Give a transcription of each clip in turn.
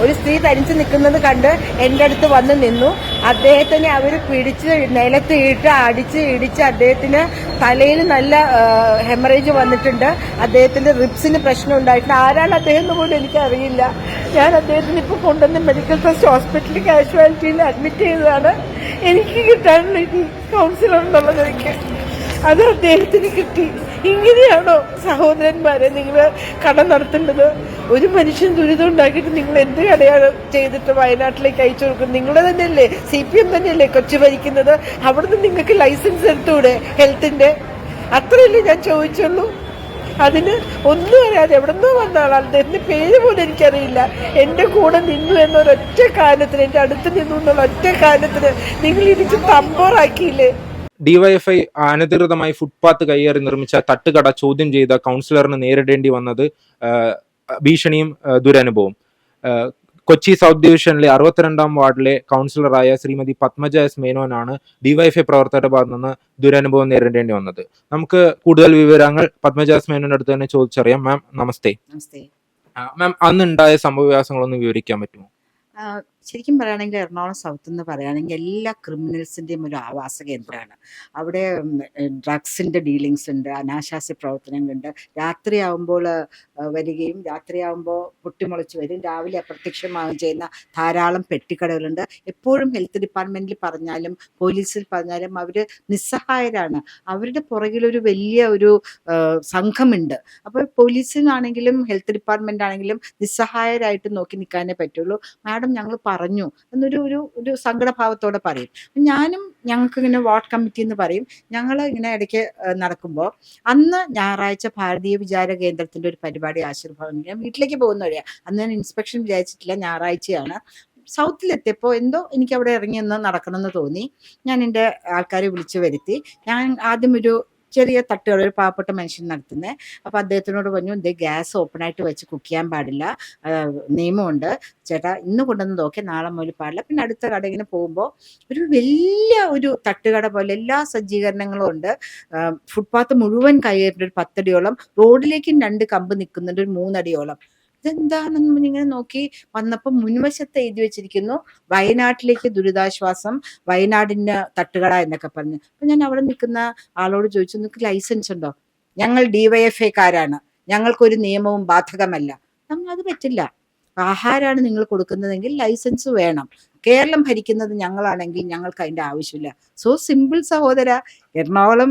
ഒരു സ്ത്രീ തനിച്ച് നിൽക്കുന്നത് കണ്ട് എൻ്റെ അടുത്ത് വന്ന് നിന്നു. അദ്ദേഹത്തിനെ അവർ പിടിച്ച് നിലത്ത് ഇട്ട് അടിച്ച് ഇടിച്ച് അദ്ദേഹത്തിന് തലയിൽ നല്ല ഹെമറേജ് വന്നിട്ടുണ്ട്. അദ്ദേഹത്തിന്റെ റിബ്സിന് പ്രശ്നം ഉണ്ടായിട്ടുണ്ട്. ആരാണ് അദ്ദേഹം എന്ന് പോലും എനിക്കറിയില്ല. ഞാൻ അദ്ദേഹത്തിന് ഇപ്പോൾ കൊണ്ടുവന്ന് മെഡിക്കൽ ട്രസ്റ്റ് ഹോസ്പിറ്റലിൽ കാഷ്വാലിറ്റിയിൽ അഡ്മിറ്റ് ചെയ്തതാണ്. എനിക്ക് കിട്ടാനുള്ള ഈ കൗൺസിലർ എന്നുള്ളത് അത് അദ്ദേഹത്തിന് കിട്ടി. ഇങ്ങനെയാണോ സഹോദരന്മാരെ നിങ്ങൾ കട നടത്തേണ്ടത്? ഒരു മനുഷ്യൻ ദുരിതം ഉണ്ടാക്കിയിട്ട് നിങ്ങൾ എന്ത് കടയാണ് ചെയ്തിട്ട് വയനാട്ടിലേക്ക് അയച്ചു കൊടുക്കുന്നത്? നിങ്ങളുടെ തന്നെയല്ലേ CPM തന്നെയല്ലേ കൊച്ചു ഭരിക്കുന്നത്? അവിടുന്ന് നിങ്ങൾക്ക് ലൈസൻസ് എടുത്തൂടെ ഹെൽത്തിന്റെ? അത്രയല്ലേ ഞാൻ ചോദിച്ചുള്ളൂ. അതിന് ഒന്നും അറിയാതെ എവിടെന്നോ വന്ന ആളാണ്. അദ്ദേഹത്തിന്റെ പേര് പോലും എനിക്കറിയില്ല. എൻ്റെ കൂടെ നിന്നു എന്നൊരൊറ്റ കാരണത്തിന്, എൻ്റെ അടുത്ത് നിന്നു എന്നുള്ള ഒറ്റ കാരണത്തിന് നിങ്ങൾ ഇടിച്ച് തമ്പോറാക്കിയില്ലേ? ഡിവൈഎഫ്ഐ അനധികൃതമായി ഫുട്പാത്ത് കയ്യേറി നിർമ്മിച്ച തട്ടുകട ചോദ്യം ചെയ്ത കൗൺസിലറിന് നേരിടേണ്ടി വന്നത് ഭീഷണിയും ദുരനുഭവം. കൊച്ചി സൗത്ത് ഡിവിഷനിലെ 62-ാം വാർഡിലെ കൗൺസിലറായ ശ്രീമതി പത്മജ എസ് മേനോനാണ് ഡിവൈഎഫ്ഐ പ്രവർത്തകരുടെ ഭാഗത്ത് നിന്ന് ദുരനുഭവം നേരിടേണ്ടി വന്നത്. നമുക്ക് കൂടുതൽ വിവരങ്ങൾ പത്മജ എസ് മേനോന്റെ അടുത്ത് തന്നെ ചോദിച്ചറിയാം. മാം നമസ്തേ. മാം, അന്നുണ്ടായ സംഭവവികാസങ്ങളൊന്ന് വിവരിക്കാൻ പറ്റുമോ? ശരിക്കും പറയുകയാണെങ്കിൽ എറണാകുളം സൗത്ത് എന്ന് പറയുകയാണെങ്കിൽ എല്ലാ ക്രിമിനൽസിൻ്റെയും ഒരു ആവാസ കേന്ദ്രമാണ്. അവിടെ ഡ്രഗ്സിൻ്റെ ഡീലിങ്സ് ഉണ്ട്, അനാശാസ്യ പ്രവർത്തനങ്ങളുണ്ട്. രാത്രിയാവുമ്പോൾ വരികയും രാത്രിയാവുമ്പോൾ പൊട്ടിമുളച്ച് വരും, രാവിലെ അപ്രത്യക്ഷമാവുകയും ചെയ്യുന്ന ധാരാളം പെട്ടിക്കടകളുണ്ട്. എപ്പോഴും ഹെൽത്ത് ഡിപ്പാർട്ട്മെൻറ്റിൽ പറഞ്ഞാലും പോലീസിൽ പറഞ്ഞാലും അവർ നിസ്സഹായരാണ്. അവരുടെ പുറകിലൊരു വലിയ ഒരു സംഘമുണ്ട്. അപ്പോൾ പോലീസിനാണെങ്കിലും ഹെൽത്ത് ഡിപ്പാർട്ട്മെൻ്റ് ആണെങ്കിലും നിസ്സഹായരായിട്ട് നോക്കി നിൽക്കാനേ പറ്റുള്ളൂ. മാഡം ഞങ്ങൾ പറഞ്ഞു എന്നൊരു ഒരു ഒരു സങ്കടഭാവത്തോടെ പറയും. ഞങ്ങൾക്ക് ഇങ്ങനെ വാർഡ് കമ്മിറ്റി എന്ന് പറയും. ഞങ്ങൾ ഇങ്ങനെ ഇടയ്ക്ക് നടക്കുമ്പോൾ അന്ന് ഞായറാഴ്ച ഭാരതീയ വിചാര കേന്ദ്രത്തിൻ്റെ ഒരു പരിപാടി ആശീർവാദം, ഞാൻ വീട്ടിലേക്ക് പോകുന്ന വഴിയാണ്. അന്ന് ഞാൻ ഇൻസ്പെക്ഷൻ വിചാരിച്ചിട്ടില്ല, ഞായറാഴ്ചയാണ്. സൗത്തിലെത്തിയപ്പോൾ എന്തോ എനിക്ക് അവിടെ ഇറങ്ങിയൊന്ന് നടക്കണമെന്ന് തോന്നി. ഞാൻ എൻ്റെ ആൾക്കാരെ വിളിച്ചു വരുത്തി. ഞാൻ ആദ്യം ഒരു ചെറിയ തട്ടുകൾ, ഒരു പാവപ്പെട്ട മനുഷ്യൻ നടത്തുന്നത്. അപ്പോൾ അദ്ദേഹത്തിനോട് പറഞ്ഞു, ഇതേ ഗ്യാസ് ഓപ്പണായിട്ട് വെച്ച് കുക്ക് ചെയ്യാൻ പാടില്ല, നിയമമുണ്ട് ചേട്ടാ, ഇന്ന് കൊണ്ടുവന്ന് നോക്കി, നാളെ മുതൽ പാടില്ല. പിന്നെ അടുത്ത കട ഇങ്ങനെ പോകുമ്പോൾ ഒരു വലിയ ഒരു തട്ടുകട പോലെ എല്ലാ സജ്ജീകരണങ്ങളും ഉണ്ട്. ഫുട്പാത്ത് മുഴുവൻ കയ്യേറിൻ്റെ ഒരു 10 അടിയോളം, റോഡിലേക്കും 2 കമ്പ് നിൽക്കുന്നുണ്ട്, ഒരു 3 അടിയോളം. ഇതെന്താണെന്ന് ഇങ്ങനെ നോക്കി വന്നപ്പോൾ മുൻവശത്ത് എഴുതി വെച്ചിരിക്കുന്നു, വയനാട്ടിലേക്ക് ദുരിതാശ്വാസം, വയനാടിന് തട്ടുകട എന്നൊക്കെ പറഞ്ഞു. അപ്പൊ ഞാൻ അവിടെ നിൽക്കുന്ന ആളോട് ചോദിച്ചു, നിങ്ങൾക്ക് ലൈസൻസ് ഉണ്ടോ? ഞങ്ങൾ DYFIക്കാരാണ്, ഞങ്ങൾക്കൊരു നിയമവും ബാധകമല്ല. അത് പറ്റില്ല, ആഹാരമാണ് നിങ്ങൾ കൊടുക്കുന്നതെങ്കിൽ ലൈസൻസ് വേണം. കേരളം ഭരിക്കുന്നത് ഞങ്ങളാണെങ്കിൽ ഞങ്ങൾക്ക് അതിൻ്റെ ആവശ്യമില്ല. സോ സിമ്പിൾ സഹോദര. എറണാകുളം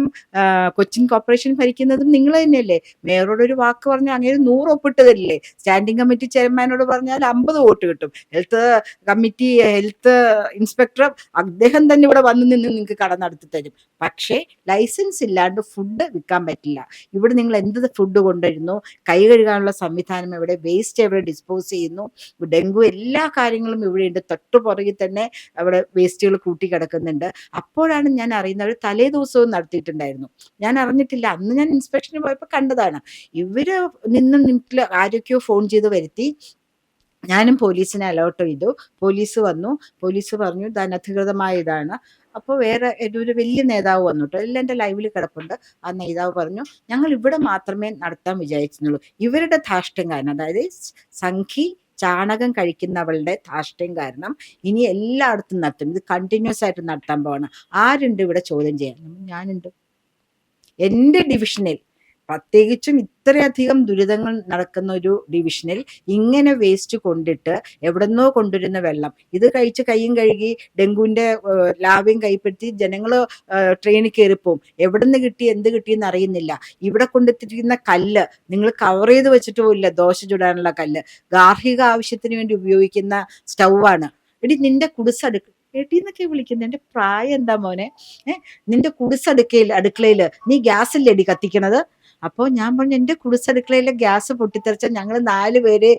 കൊച്ചിൻ കോർപ്പറേഷൻ ഭരിക്കുന്നതും നിങ്ങൾ തന്നെയല്ലേ. മേയറോട് ഒരു വാക്ക് പറഞ്ഞാൽ അങ്ങനെ 100 ഒപ്പിട്ട് തരില്ലേ? സ്റ്റാൻഡിംഗ് കമ്മിറ്റി ചെയർമാനോട് പറഞ്ഞാൽ 50 വോട്ട് കിട്ടും. ഹെൽത്ത് ഇൻസ്പെക്ടർ അദ്ദേഹം തന്നെ ഇവിടെ വന്നു നിന്ന് നിങ്ങൾക്ക് കട നടത്തി തരും. പക്ഷേ ലൈസൻസ് ഇല്ലാണ്ട് ഫുഡ് വിൽക്കാൻ പറ്റില്ല. ഇവിടെ നിങ്ങൾ എന്ത് ഫുഡ് കൊണ്ടുവരുന്നു, കൈ കഴുകാനുള്ള സംവിധാനം എവിടെ, വേസ്റ്റ് എവിടെ ഡിസ്പോസ് ചെയ്യുന്നു, ഡെങ്കു എല്ലാ കാര്യങ്ങളും ഇവിടെയുണ്ട്. തൊട്ടുപുറകിൽ തന്നെ അവിടെ വേസ്റ്റുകൾ കൂട്ടി കിടക്കുന്നുണ്ട്. അപ്പോഴാണ് ഞാൻ അറിയുന്നത്, അവർ തലേ ദിവസവും നടത്തിയിട്ടുണ്ടായിരുന്നു. ഞാൻ അറിഞ്ഞിട്ടില്ല, അന്ന് ഞാൻ ഇൻസ്പെക്ഷന് പോയപ്പോൾ കണ്ടതാണ്. ഇവര് നിന്നിട്ട് ആരൊക്കെയോ ഫോൺ ചെയ്ത് വരുത്തി. ഞാനും പോലീസിനെ അലേർട്ട് ചെയ്തു. പോലീസ് വന്നു. പോലീസ് പറഞ്ഞു ഇത് അനധികൃതമായ ഇതാണ്. അപ്പോൾ വേറെ ഒരു വലിയ നേതാവ് വന്നിട്ട് എല്ലാം എൻ്റെ ലൈവിൽ കിടപ്പുണ്ട്. ആ നേതാവ് പറഞ്ഞു, ഞങ്ങൾ ഇവിടെ മാത്രമേ നടത്താൻ വിചാരിച്ചിരുന്നുള്ളൂ. ഇവരുടെ ധാർഷ്ട്യം കാരണം, അതായത് സംഘി ചാണകം കഴിക്കുന്നവളുടെ ധാർഷ്ട്യം കാരണം ഇനി എല്ലായിടത്തും നടത്തും. ഇത് കണ്ടിന്യൂസ് ആയിട്ട് നടത്താൻ പോകണം. ആരുണ്ട് ഇവിടെ ചോദ്യം ചെയ്യാൻ? ഞാനുണ്ട്. എൻ്റെ ഡിവിഷനിൽ പ്രത്യേകിച്ചും ഇത്രയധികം ദുരിതങ്ങൾ നടക്കുന്ന ഒരു ഡിവിഷനിൽ ഇങ്ങനെ വേസ്റ്റ് കൊണ്ടിട്ട് എവിടെന്നോ കൊണ്ടുവരുന്ന വെള്ളം ഇത് കഴിച്ച് കൈയും കഴുകി ഡെങ്കുവിന്റെ ലാഭ്യം കൈപ്പറ്റി ജനങ്ങൾ ട്രെയിനിൽ കയറിപ്പോവും. എവിടെ നിന്ന് കിട്ടി എന്ത് കിട്ടിയെന്ന് അറിയുന്നില്ല. ഇവിടെ കൊണ്ടെത്തിരിക്കുന്ന കല്ല് നിങ്ങൾ കവർ ചെയ്ത് വെച്ചിട്ട് പോലില്ല. ദോശ ചുടാനുള്ള കല്ല് ഗാർഹിക ആവശ്യത്തിന് വേണ്ടി ഉപയോഗിക്കുന്ന സ്റ്റൗവാണ്. എടി നിന്റെ കുടിസടുക്ക എടീന്നൊക്കെ വിളിക്കുന്നത്. എൻ്റെ പ്രായം എന്താ മോനെ? നിന്റെ അടുക്കളയിൽ നീ ഗ്യാസില്ലടി കത്തിക്കണത്? അപ്പോൾ ഞാൻ പറഞ്ഞു, എൻ്റെ കുടിസടുക്കളയിലെ ഗ്യാസ് പൊട്ടിത്തെറിച്ചാൽ ഞങ്ങൾ 4 പേരെ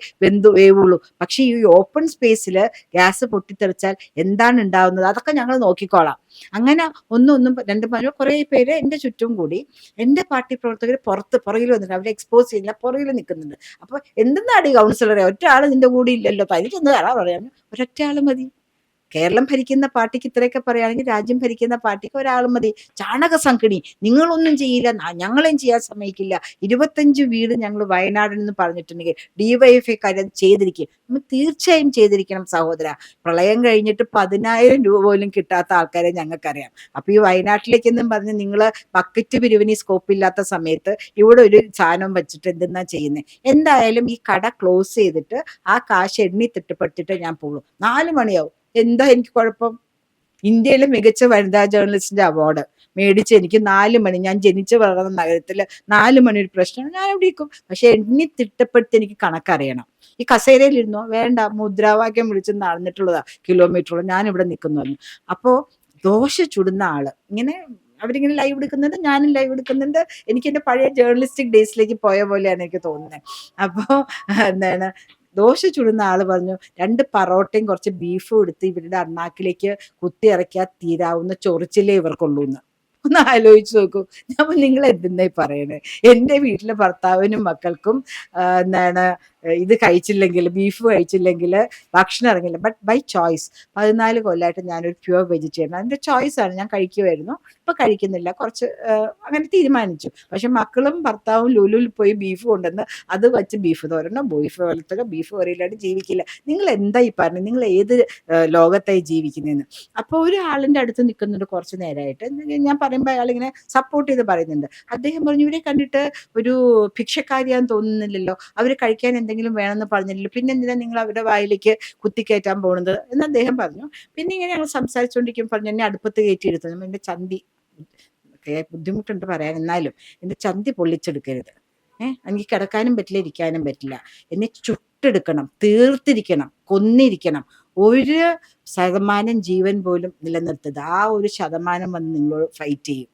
വേവുള്ളൂ. പക്ഷെ ഈ ഓപ്പൺ സ്പേസിൽ ഗ്യാസ് പൊട്ടിത്തെറിച്ചാൽ എന്താണ് ഉണ്ടാവുന്നത് അതൊക്കെ ഞങ്ങൾ നോക്കിക്കോളാം. അങ്ങനെ ഒന്നും രണ്ടും പറഞ്ഞു. കുറേ പേര് എൻ്റെ ചുറ്റും കൂടി എൻ്റെ പാർട്ടി പ്രവർത്തകർ പുറകിൽ വന്നിട്ട് അവരെ എക്സ്പോസ് ചെയ്യില്ല, പുറകിൽ നിൽക്കുന്നുണ്ട്. അപ്പോൾ എന്തെന്നാണ് ഈ കൗൺസിലറെ, ഒറ്റ ആൾ നിന്റെ കൂടി ഇല്ലല്ലോ, തനിക്കൊന്ന് പറയാൻ പറയാം. ഒരൊറ്റ ആൾ മതി. കേരളം ഭരിക്കുന്ന പാർട്ടിക്ക് ഇത്രയൊക്കെ പറയുകയാണെങ്കിൽ രാജ്യം ഭരിക്കുന്ന പാർട്ടിക്ക് ഒരാൾ മതി. ചാണക സംഘടി, നിങ്ങളൊന്നും ചെയ്യില്ല, ഞങ്ങളെയും ചെയ്യാൻ സമ്മതിക്കില്ല. 25 വീട് ഞങ്ങൾ വയനാടിൽ നിന്ന് പറഞ്ഞിട്ടുണ്ടെങ്കിൽ ഡിവൈഎഫ്ഐക്കാരത് ചെയ്തിരിക്കും. നമ്മൾ തീർച്ചയായും ചെയ്തിരിക്കണം സഹോദര. പ്രളയം കഴിഞ്ഞിട്ട് 10,000 രൂപ പോലും കിട്ടാത്ത ആൾക്കാരെ ഞങ്ങൾക്കറിയാം. അപ്പൊ ഈ വയനാട്ടിലേക്കെന്നും പറഞ്ഞ് നിങ്ങൾ ബക്കറ്റ് പിരിവിന് സ്കോപ്പില്ലാത്ത സമയത്ത് ഇവിടെ ഒരു സാധനം വെച്ചിട്ട് എന്തെന്നാ ചെയ്യുന്നത്? എന്തായാലും ഈ കട ക്ലോസ് ചെയ്തിട്ട് ആ കാശ് എണ്ണി തിട്ടപ്പെടുത്തിട്ട് ഞാൻ പോകും. 4 മണിയാവും. എന്താ എനിക്ക് കുഴപ്പം? ഇന്ത്യയിലെ മികച്ച വനിതാ ജേർണലിസ്റ്റിന്റെ അവാർഡ് മേടിച്ച് എനിക്ക് 4 മണി, ഞാൻ ജനിച്ചു വളർന്ന നഗരത്തില് 4 മണി ഒരു പ്രശ്നം ഞാൻ എവിടെ ഇരിക്കും. പക്ഷെ എണ്ണി തിട്ടപ്പെടുത്തി എനിക്ക് കണക്കറിയണം. ഈ കസേരയിലിരുന്നോ? വേണ്ട, മുദ്രാവാക്യം വിളിച്ച് നടന്നിട്ടുള്ളതാ കിലോമീറ്ററോളം ഞാൻ ഇവിടെ നിൽക്കുന്നു. അപ്പോ ദോശ ചുടുന്ന ആള് ഇങ്ങനെ അവരിങ്ങനെ ലൈവ് എടുക്കുന്നുണ്ട്, ഞാനും ലൈവ് എടുക്കുന്നുണ്ട്. എനിക്ക് എന്റെ പഴയ ജേർണലിസ്റ്റിക് ഡേയ്സിലേക്ക് പോയ പോലെയാണ് എനിക്ക് തോന്നുന്നത്. അപ്പോ എന്താണ്, ദോശ ചുടുന്ന ആള് പറഞ്ഞു 2 പറോട്ടയും കുറച്ച് ബീഫും എടുത്ത് ഇവരുടെ അണ്ണാക്കിലേക്ക് കുത്തി ഇറക്കിയാൽ തീരാവുന്ന ചൊറിച്ചിലേ ഇവർക്കുള്ളൂന്ന്. ഒന്ന് ആലോചിച്ച് നോക്കൂ. ഞാൻ നിങ്ങൾ എന്തെന്നായി പറയണേ? എന്റെ വീട്ടിലെ ഭർത്താവിനും മക്കൾക്കും എന്താണ് ഇത് കഴിച്ചില്ലെങ്കിൽ, ബീഫ് കഴിച്ചില്ലെങ്കിൽ ഭക്ഷണം ഇറങ്ങില്ല. ബട്ട് ബൈ ചോയ്സ് 14 കൊല്ലമായിട്ട് ഞാനൊരു പ്യുവർ വെജിറ്റേറിയൻ. അതിന്റെ ചോയ്സാണ്. ഞാൻ കഴിക്കുമായിരുന്നു, ഇപ്പൊ കഴിക്കുന്നില്ല, കുറച്ച് അങ്ങനെ തീരുമാനിച്ചു. പക്ഷെ മക്കളും ഭർത്താവും ലുലുവിൽ പോയി ബീഫ് കൊണ്ടുവന്ന് അത് വെച്ച് ബീഫ് തോരണോ, ബീഫ് വലത്തുക, ബീഫ് കറിയില്ലാണ്ട് ജീവിക്കില്ല. നിങ്ങൾ എന്താ ഈ പറഞ്ഞത്? നിങ്ങൾ ഏത് ലോകത്തായി ജീവിക്കുന്നതെന്ന്. അപ്പോൾ ഒരാളിന്റെ അടുത്ത് നിൽക്കുന്നുണ്ട് കുറച്ച് നേരമായിട്ട്. ഞാൻ പറയുമ്പോൾ അയാൾ ഇങ്ങനെ സപ്പോർട്ട് ചെയ്ത് പറയുന്നുണ്ട്. അദ്ദേഹം പറഞ്ഞു, ഇവരെ കണ്ടിട്ട് ഒരു ഭിക്ഷക്കാരിയാന്ന് തോന്നുന്നില്ലല്ലോ, അവർ കഴിക്കാൻ എന്തെങ്കിലും വേണമെന്ന് പറഞ്ഞില്ലല്ലോ, പിന്നെ എന്തിനാ നിങ്ങൾ അവരുടെ വായിലേക്ക് കുത്തിക്കയറ്റാൻ പോകുന്നത് എന്ന് അദ്ദേഹം പറഞ്ഞു. പിന്നെ ഇങ്ങനെ ഞങ്ങൾ സംസാരിച്ചുകൊണ്ടിരിക്കും പറഞ്ഞു, എന്നെ അടുപ്പത്ത് കയറ്റിയിരുത്തുന്നു. എന്റെ ചന്തി ബുദ്ധിമുട്ടുണ്ട് പറയാൻ, എന്നാലും എന്റെ ചന്തി പൊള്ളിച്ചെടുക്കരുത്. എനിക്ക് കിടക്കാനും പറ്റില്ല, ഇരിക്കാനും പറ്റില്ല. എന്നെ ചുട്ടെടുക്കണം, തീർത്തിരിക്കണം, കൊന്നിരിക്കണം. 1% ജീവൻ പോലും നിലനിർത്തരുത്. ആ 1% വന്ന് നിങ്ങളോട് ഫൈറ്റ് ചെയ്യും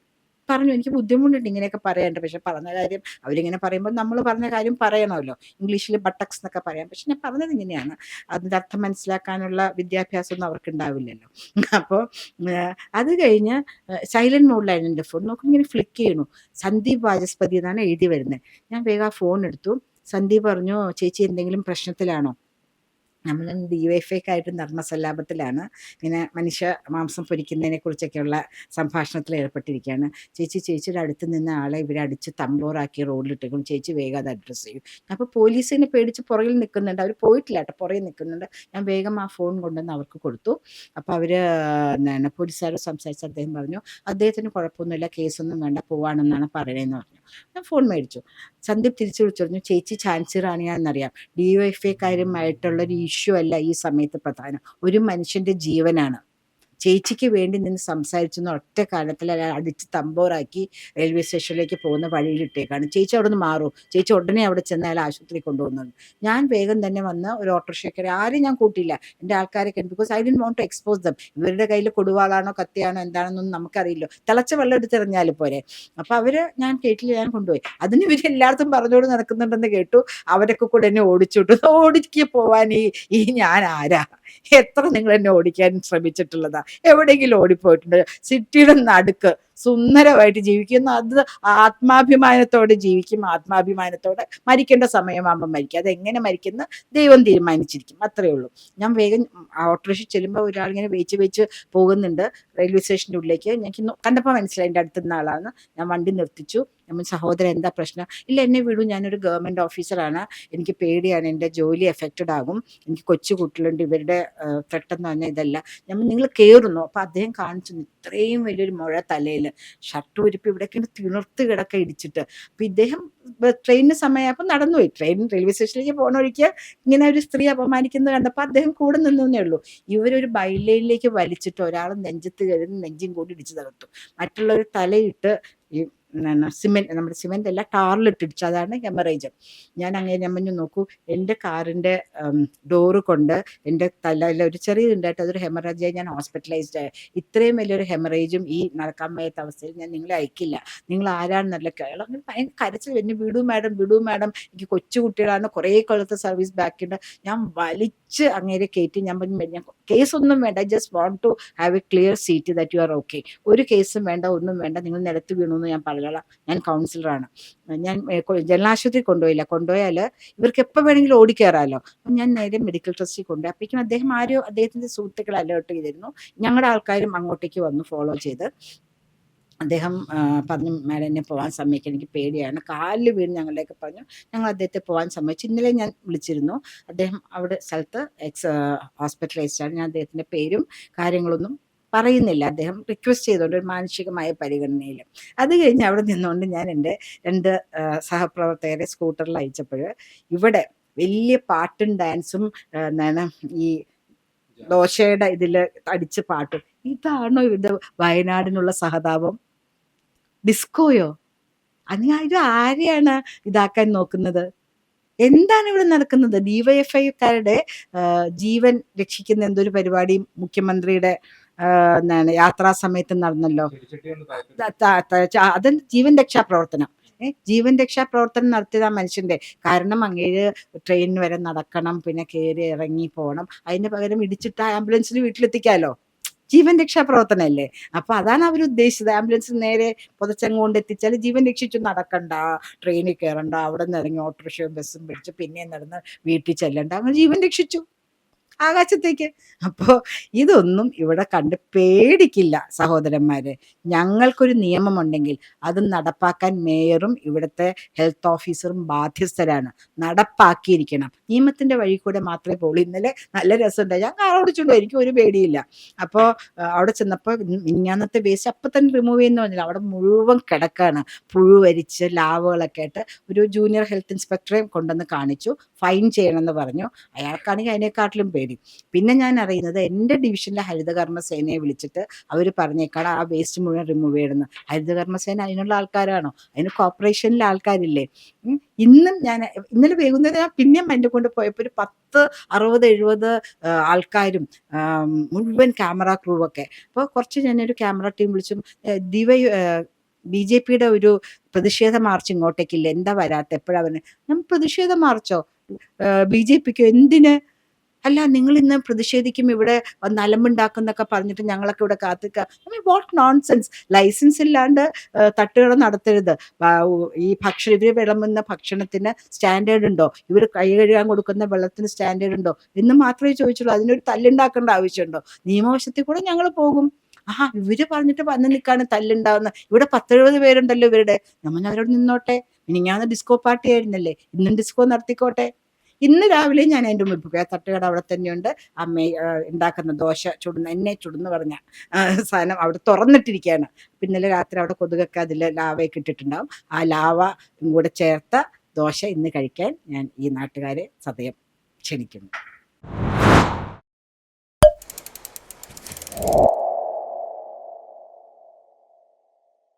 പറഞ്ഞു. എനിക്ക് ബുദ്ധിമുട്ടുണ്ട് ഇങ്ങനെയൊക്കെ പറയാണ്ട്. പക്ഷെ പറഞ്ഞ കാര്യം അവരിങ്ങനെ പറയുമ്പോൾ നമ്മൾ പറഞ്ഞ കാര്യം പറയണമല്ലോ. ഇംഗ്ലീഷിൽ ബട്ടക്സ് എന്നൊക്കെ പറയാം. പക്ഷെ ഞാൻ പറഞ്ഞത് ഇങ്ങനെയാണ്. അതിന്റെ അർത്ഥം മനസ്സിലാക്കാനുള്ള വിദ്യാഭ്യാസം ഒന്നും അവർക്ക് ഉണ്ടാവില്ലല്ലോ. അപ്പോൾ അത് കഴിഞ്ഞ് സൈലന്റ് മോഡിലായിരുന്നു എൻ്റെ ഫോൺ. നോക്കുമ്പോൾ ഇങ്ങനെ ഫ്ലിക്ക് ചെയ്യണു. സന്ദീപ് വാചസ്പതി എന്നാണ് എഴുതി വരുന്നത്. ഞാൻ വേഗം ആ ഫോൺ എടുത്തു. സന്ദീപ് പറഞ്ഞു, ചേച്ചി എന്തെങ്കിലും പ്രശ്നത്തിലാണോ? നമ്മൾ ഡിവൈഎഫ്ഐക്കായിട്ട് നടന്ന സല്ലാപത്തിലാണ്. ഇങ്ങനെ മനുഷ്യ മാംസം പൊരിക്കുന്നതിനെ കുറിച്ചൊക്കെയുള്ള സംഭാഷണത്തിൽ ഏർപ്പെട്ടിരിക്കുകയാണ്. ചേച്ചിയുടെ അടുത്ത് നിന്ന ആളെ ഇവരെ അടിച്ച് തമ്പോറാക്കി റോഡിലിട്ടേക്കും. ചേച്ചി വേഗം അത് അഡ്രസ്സ് ചെയ്യും. അപ്പോൾ പോലീസിനെ പേടിച്ച് പുറകിൽ നിൽക്കുന്നുണ്ട്. അവർ പോയിട്ടില്ല കേട്ടോ, പുറകിൽ നിൽക്കുന്നുണ്ട്. ഞാൻ വേഗം ആ ഫോൺ കൊണ്ടുവന്ന് അവർക്ക് കൊടുത്തു. അപ്പോൾ അവർ എന്താണ് പോലീസുകാരോട് സംസാരിച്ച് അദ്ദേഹം പറഞ്ഞു, അദ്ദേഹത്തിന് കുഴപ്പമൊന്നുമില്ല, കേസൊന്നും വേണ്ട, പോവാണെന്നാണ് പറയണതെന്ന് പറഞ്ഞു. ഞാൻ ഫോൺ മേടിച്ചു. സന്ദീപ് തിരിച്ചു വിളിച്ചു പറഞ്ഞു, ചേച്ചി ഝാൻസി റാണിയാണെന്നറിയാം, ഡിവൈഎഫ്ഐക്കാരുമായിട്ടുള്ളൊരു ഇഷ്യൂ അല്ല ഈ സമയത്ത് പ്രധാനം, ഒരു മനുഷ്യന്റെ ജീവനാണ്. ചേച്ചിക്ക് വേണ്ടി നിന്ന് സംസാരിച്ചെന്ന് ഒറ്റ കാലത്തിൽ അയാൾ അടിച്ച് തമ്പോറാക്കി റെയിൽവേ സ്റ്റേഷനിലേക്ക് പോകുന്ന വഴിയിലിട്ടേക്കാണ്. ചേച്ചി അവിടെ നിന്ന് മാറൂ, ചേച്ചി ഉടനെ അവിടെ ചെന്ന് അയാൾ ആശുപത്രി കൊണ്ടുപോകുന്നത്. ഞാൻ വേഗം തന്നെ വന്ന് ഒരു ഓട്ടോറിക്ഷക്കാരെ ആരും ഞാൻ കൂട്ടിയില്ല, എൻ്റെ ആൾക്കാരൊക്കെ, because I didn't want to expose them. ഇവരുടെ കയ്യിൽ കൊടുവാളാണോ കത്തിയാണോ എന്താണെന്നൊന്നും നമുക്കറിയില്ലോ, തിളച്ച വെള്ളം എടുത്തെറിഞ്ഞാൽ പോരെ. അപ്പൊ അവര് ഞാൻ കേട്ടില്ല, ഞാൻ കൊണ്ടുപോയി. അതിന് ഇവര് എല്ലായിടത്തും പറഞ്ഞോട് നടക്കുന്നുണ്ടെന്ന് കേട്ടു. അവരൊക്കെ കൂടെ എന്നെ ഓടിച്ചുവിട്ടു. ഓടിക്ക് പോവാൻ ഈ ഞാൻ ആരാ? എത്ര നിങ്ങൾ എന്നെ ഓടിക്കാൻ ശ്രമിച്ചിട്ടുള്ളതാ? എവിടെയെങ്കിലും ഓടിപ്പോയിട്ടുണ്ട്? സിറ്റിയുടെ നടുക്ക് സുന്ദരമായിട്ട് ജീവിക്കുന്ന, അത് ആത്മാഭിമാനത്തോടെ ജീവിക്കും, ആത്മാഭിമാനത്തോടെ മരിക്കേണ്ട സമയമാകുമ്പോൾ മരിക്കും. അതെങ്ങനെ മരിക്കുന്ന ദൈവം തീരുമാനിച്ചിരിക്കും, അത്രേ ഉള്ളൂ. ഞാൻ വേഗം ഓട്ടോറിക്ഷ ചെല്ലുമ്പോൾ ഒരാളിങ്ങനെ വെച്ച് പോകുന്നുണ്ട് റെയിൽവേ സ്റ്റേഷൻ്റെ ഉള്ളിലേക്ക്. എനിക്ക് കണ്ടപ്പോൾ മനസ്സിലായി എൻ്റെ അടുത്തുനിന്ന ആളാണ്. ഞാൻ വണ്ടി നിർത്തിച്ചു. നമ്മൾ സഹോദരൻ എന്താ പ്രശ്നം? ഇല്ല, എന്നെ വിടൂ, ഞാനൊരു ഗവൺമെന്റ് ഓഫീസറാണ്, എനിക്ക് പേടിയാണ്, എൻ്റെ ജോലി എഫക്റ്റഡ് ആകും, എനിക്ക് കൊച്ചു കുട്ടികളുണ്ട്, ഇവരുടെ പെട്ടെന്ന് തന്നെ ഇതല്ല. നിങ്ങൾ കയറുന്നു. അപ്പൊ അദ്ദേഹം കാണിച്ചു ഇത്രയും വലിയൊരു മുഴ തലയിൽ, ഷർട്ട് ഉരിപ്പ് ഇവിടേക്ക് തിണർത്ത് കിടക്ക ഇടിച്ചിട്ട്. അപ്പൊ ഇദ്ദേഹം ട്രെയിനിന് സമയമായപ്പോൾ നടന്നുപോയി. റെയിൽവേ സ്റ്റേഷനിലേക്ക് പോകണ വഴിക്ക് ഇങ്ങനെ ഒരു സ്ത്രീ അപമാനിക്കുന്നത് കണ്ടപ്പോൾ അദ്ദേഹം കൂടെ നിന്നേ ഉള്ളൂ. ഇവരൊരു ബൈലൈനിലേക്ക് വലിച്ചിട്ട് ഒരാൾ നെഞ്ചത്ത് കയറി നെഞ്ചും കൂടി ഇടിച്ചു തകർത്തു. മറ്റുള്ളവർ തലയിട്ട് ഈ സിമെന്റ്, നമ്മുടെ സിമെന്റ് അല്ല, ടാറിലിട്ടിടിച്ചു. അതാണ് ഹെമറേജ്. ഞാൻ അങ്ങനെ ഞമ്മഞ്ഞു നോക്കൂ, എൻ്റെ കാറിന്റെ ഡോറ് കൊണ്ട് എൻ്റെ തലയിൽ ഒരു ചെറിയതുണ്ടായിട്ട് അതൊരു ഹെമറേജായി ഞാൻ ഹോസ്പിറ്റലൈസ്ഡ് ആയി. ഇത്രയും വലിയൊരു ഹെമറേജും ഈ നടക്കാൻ വയ്യാത്ത അവസ്ഥയിൽ ഞാൻ നിങ്ങളെ അയക്കില്ല, നിങ്ങൾ ആരാണെന്നല്ല. അങ്ങനെ ഭയങ്കര കരച്ചിൽ, എന്നെ വിടൂ മാഡം, എനിക്ക് കൊച്ചു കുട്ടികളാണ്, കുറേ കൊല്ലത്തെ സർവീസ് ബാക്ക് ഉണ്ട്. ഞാൻ പിടിച്ച് അങ്ങേരെ കയറ്റി ഞാൻ പറഞ്ഞു ഞാൻ കേസൊന്നും വേണ്ട, I just want to have a clear seat that you are okay, ഒരു കേസും വേണ്ട, ഒന്നും വേണ്ട, നിങ്ങൾ നിലത്ത് വീണു എന്ന് ഞാൻ പറഞ്ഞോളാം, ഞാൻ കൗൺസിലറാണ്, ഞാൻ ജനലാശുപത്രി കൊണ്ടുപോയാൽ ഇവർക്ക് എപ്പോൾ വേണമെങ്കിലും ഓടിക്കയറാമല്ലോ. അപ്പം ഞാൻ നേരെ മെഡിക്കൽ ട്രസ്റ്റിൽ കൊണ്ടുപോയി. അപ്പോഴേക്കും അദ്ദേഹത്തിൻ്റെ സുഹൃത്തുക്കൾ അലേർട്ട് ചെയ്തിരുന്നു. ഞങ്ങളുടെ ആൾക്കാരും അങ്ങോട്ടേക്ക് വന്ന് ഫോളോ ചെയ്ത് അദ്ദേഹം പറഞ്ഞു, മാഡം എന്നെ പോകാൻ സമ്മതിക്കാൻ എനിക്ക് പേടിയാണ്, കാലിൽ വീണ് ഞങ്ങളുടെയൊക്കെ പറഞ്ഞു. ഞങ്ങൾ അദ്ദേഹത്തെ പോകാൻ സമ്മതിച്ചു. ഇന്നലെ ഞാൻ വിളിച്ചിരുന്നു. അദ്ദേഹം അവിടെ സ്ഥലത്ത് ഹോസ്പിറ്റലൈസ്ഡ് ആണ്. ഞാൻ അദ്ദേഹത്തിൻ്റെ പേരും കാര്യങ്ങളൊന്നും പറയുന്നില്ല. അദ്ദേഹം റിക്വസ്റ്റ് ചെയ്തുകൊണ്ട് ഒരു മാനുഷികമായ പരിഗണനയിൽ. അത് കഴിഞ്ഞ് അവിടെ നിന്നുകൊണ്ട് ഞാൻ എൻ്റെ 2 സഹപ്രവർത്തകരെ സ്കൂട്ടറിൽ അയച്ചപ്പോൾ ഇവിടെ വലിയ പാട്ടും ഡാൻസും എന്താണ് ഈ ദോശയുടെ ഇതിൽ അടിച്ച് പാട്ടും. ഇതാണോ ഇത് വയനാടിനുള്ള സഹതാപം? ഡിസ്കോയോ? ഇത് ആരെയാണ് ഇതാക്കാൻ നോക്കുന്നത്? എന്താണ് ഇവിടെ നടക്കുന്നത്? ഡിവൈഎഫ്ഐക്കാരുടെ ജീവൻ രക്ഷിക്കുന്ന എന്തൊരു പരിപാടി മുഖ്യമന്ത്രിയുടെ എന്താണ് യാത്രാ സമയത്ത് നടന്നല്ലോ. അത് ജീവൻ രക്ഷാപ്രവർത്തനം. ജീവൻ രക്ഷാപ്രവർത്തനം നടത്തിയത് ആ മനുഷ്യന്റെ. കാരണം അങ്ങേര് ട്രെയിനിന് വരെ നടക്കണം, പിന്നെ കയറി ഇറങ്ങി പോകണം. അതിന് പകരം ഇടിച്ചിട്ട് ആംബുലൻസിന് വീട്ടിലെത്തിക്കാലോ. ജീവൻ രക്ഷാപ്രവർത്തനമല്ലേ? അപ്പൊ അതാണ് അവർ ഉദ്ദേശിച്ചത്. ആംബുലൻസ് നേരെ പുതച്ചങ്ങ് കൊണ്ട് എത്തിച്ചാൽ ജീവൻ രക്ഷിച്ചു. നടക്കണ്ട, ട്രെയിനിൽ കയറണ്ട, അവിടെ നിന്ന് ഇറങ്ങി ഓട്ടോറിക്ഷയും ബസ്സും പിടിച്ച് പിന്നെ നടന്ന് വീട്ടിൽ ചെല്ലണ്ട, അങ്ങനെ ജീവൻ രക്ഷിച്ചു ആകാശത്തേക്ക്. അപ്പോൾ ഇതൊന്നും ഇവിടെ കണ്ട് പേടിക്കില്ല സഹോദരന്മാരെ. ഞങ്ങൾക്കൊരു നിയമമുണ്ടെങ്കിൽ അത് നടപ്പാക്കാൻ മേയറും ഇവിടുത്തെ ഹെൽത്ത് ഓഫീസറും ബാധ്യസ്ഥരാണ്. നടപ്പാക്കിയിരിക്കണം. നിയമത്തിന്റെ വഴി കൂടെ മാത്രമേ പോകുള്ളൂ. ഇന്നലെ നല്ല രസമുണ്ടായി. ഞാൻ കാർ ഓടിച്ചുകൊണ്ടു, എനിക്ക് ഒരു പേടിയില്ല. അപ്പോൾ അവിടെ ചെന്നപ്പോൾ മിഞ്ഞാന്നത്തെ വേസ്റ്റ് അപ്പം തന്നെ റിമൂവ് ചെയ്യുന്ന പറഞ്ഞില്ല, അവിടെ മുഴുവൻ കിടക്കാണ്, പുഴുവരിച്ച് ലാവുകളൊക്കെ ആയിട്ട്. ഒരു ജൂനിയർ ഹെൽത്ത് ഇൻസ്പെക്ടറെ കൊണ്ടുവന്ന് കാണിച്ചു, ഫൈൻ ചെയ്യണമെന്ന് പറഞ്ഞു. അയാൾക്കാണെങ്കിൽ അതിനെക്കാട്ടിലും പേടി. പിന്നെ ഞാൻ അറിയുന്നത് എൻ്റെ ഡിവിഷനിലെ ഹരിതകർമ്മസേനയെ വിളിച്ചിട്ട് അവർ പറഞ്ഞേക്കാണ് ആ വേസ്റ്റ് മുഴുവൻ റിമൂവ് ചെയ്യണമെന്ന്. ഹരിതകർമ്മസേന അതിനുള്ള ആൾക്കാരാണോ? അതിന് കോർപ്പറേഷനിലെ ആൾക്കാരില്ലേ? ഇന്നലെ വൈകുന്നേരം ഞാൻ പിന്നെയും എൻ്റെ കൊണ്ട് പോയപ്പോൾ ഒരു 10, 60, 70 ആൾക്കാരും മുഴുവൻ ക്യാമറ ക്രൂ ഒക്കെ. അപ്പോൾ കുറച്ച് ഞാനൊരു ക്യാമറ ടീം വിളിച്ചും BJPയുടെ ഒരു പ്രതിഷേധ മാർച്ച് ഇങ്ങോട്ടേക്കില്ല, എന്താ വരാത്ത, എപ്പോഴാ വരുന്നത്? ഞാൻ പ്രതിഷേധ മാർച്ചോ? BJPക്കോ? എന്തിന്? അല്ല, നിങ്ങൾ ഇന്ന് പ്രതിഷേധിക്കും, ഇവിടെ വന്ന് അലമ്പുണ്ടാക്കുന്നൊക്കെ പറഞ്ഞിട്ട് ഞങ്ങളൊക്കെ ഇവിടെ കാത്തിക്കുക. What nonsense! ലൈസൻസ് ഇല്ലാണ്ട് തട്ടുകട നടത്തരുത്. ഈ ഇവർ വിളമ്പുന്ന ഭക്ഷണത്തിന് സ്റ്റാൻഡേർഡ് ഉണ്ടോ? ഇവർ കൈ കഴുകാൻ കൊടുക്കുന്ന വെള്ളത്തിന് സ്റ്റാൻഡേർഡ് ഉണ്ടോ എന്ന് മാത്രമേ ചോദിച്ചുള്ളൂ. അതിനൊരു തല്ലുണ്ടാക്കേണ്ട ആവശ്യമുണ്ടോ? നിയമവശത്തിൽ കൂടെ ഞങ്ങൾ പോകും. ഇവര് പറഞ്ഞിട്ട് വന്ന് നിൽക്കാണ് തല്ലുണ്ടാവുന്ന. ഇവിടെ 10-70 പേരുണ്ടല്ലോ ഇവരുടെ. നമ്മൾ അവരോട് നിന്നോട്ടെ. മിനിഞ്ഞാന്ന് ഡിസ്കോ പാർട്ടി ആയിരുന്നല്ലേ, ഇന്നും ഡിസ്കോ നടത്തിക്കോട്ടെ. ഇന്ന് രാവിലെ ഞാൻ എൻ്റെ മുമ്പിൽ പോയി. ആ തട്ടുകട അവിടെ തന്നെയുണ്ട്. അമ്മ ഉണ്ടാക്കുന്ന ദോശ എന്നെ ചുടുന്ന് പറഞ്ഞ സാധനം അവിടെ തുറന്നിട്ടിരിക്കുകയാണ്. ഇന്നലെ രാത്രി അവിടെ കൊതുകൊക്കെ അതിൽ ലാവയൊക്കെ ഇട്ടിട്ടുണ്ടാവും. ആ ലാവ കൂടെ ചേർത്ത ദോശ ഇന്ന് കഴിക്കാൻ ഞാൻ ഈ നാട്ടുകാരെ സദയം ക്ഷണിക്കുന്നു.